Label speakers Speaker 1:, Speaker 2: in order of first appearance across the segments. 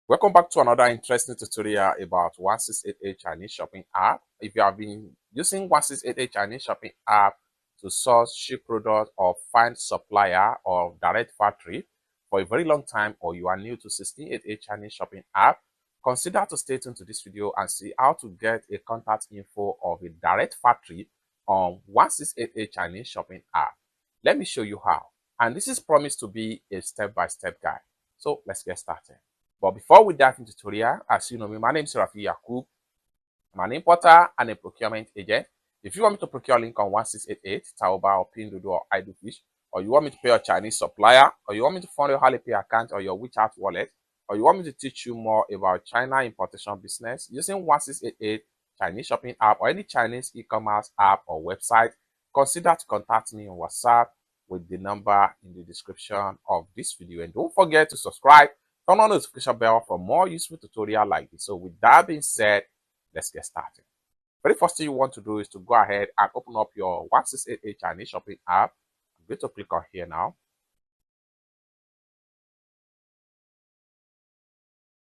Speaker 1: Welcome back to another interesting tutorial about 1688 Chinese shopping app. If you have been using 1688 Chinese shopping app to source ship products or find supplier or direct factory for a very long time, or you are new to 1688 Chinese shopping app, consider to stay tuned to this video and see how to get a contact info of a direct factory on 1688 Chinese shopping app. Let me show you how. And this is promised to be a step-by-step guide. So let's get started. But before we dive into tutorial, as you know me, my name is Rafi Yakub. I'm an importer and a procurement agent. If you want me to procure link on 1688, Taoba or Pinduoduo or Idlefish, or you want me to pay your Chinese supplier, or you want me to fund your Alipay account or your WeChat wallet, or you want me to teach you more about China importation business using 1688 Chinese shopping app or any Chinese e-commerce app or website, consider to contact me on WhatsApp with the number in the description of this video. And don't forget to subscribe. Turn on the notification bell for more useful tutorial like this. So with that being said, let's get started. Very first thing you want to do is to go ahead and open up your 1688 Chinese shopping app. I'm going to click on here now.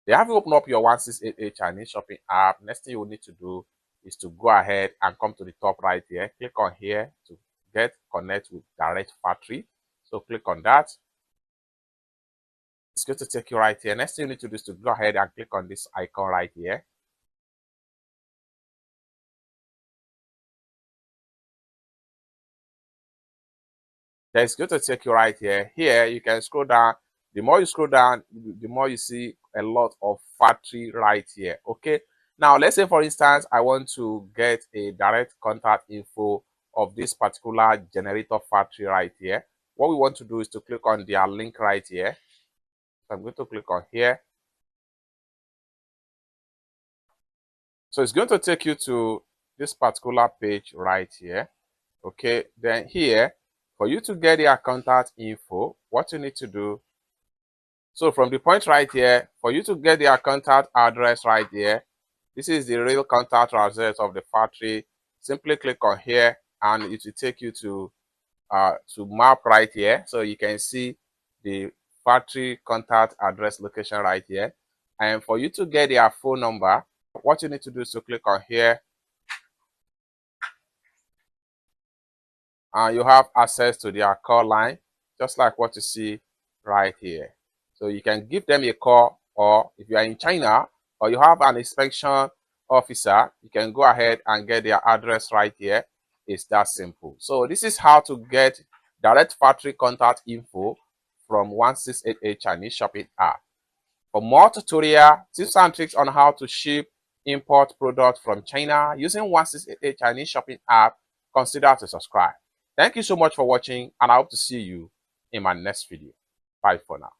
Speaker 1: They have you open up your 1688 Chinese shopping app. Next thing you will need to do is to go ahead and come to the top right here. Click on here to get connect with direct factory. So click on that. It's going to take you right here. Next thing you need to do is to go ahead and click on this icon right here. Then it's going to take you right here. Here you can scroll down. The more you scroll down, the more you see a lot of factory right here. Okay. Now let's say for instance, I want to get a direct contact info of this particular generator factory right here. What we want to do is to click on their link right here. So I'm going to click on here. So it's going to take you to this particular page right here. Okay, then here, for you to get their contact info, what you need to do, so from the point right here, for you to get their contact address right here, this is the real contact address of the factory. Simply click on here and it will take you to map right here. So you can see the factory contact address location right here. And for you to get their phone number, what you need to do is to click on here. And you have access to their call line, just like what you see right here. So you can give them a call, or if you are in China or you have an inspection officer, you can go ahead and get their address right here. It's that simple. So this is how to get direct factory contact info from 1688 Chinese shopping app. For more tutorial tips and tricks on how to ship, import products from China using 1688 Chinese shopping app, consider to subscribe. Thank you so much for watching, and I hope to see you in my next video. Bye for now.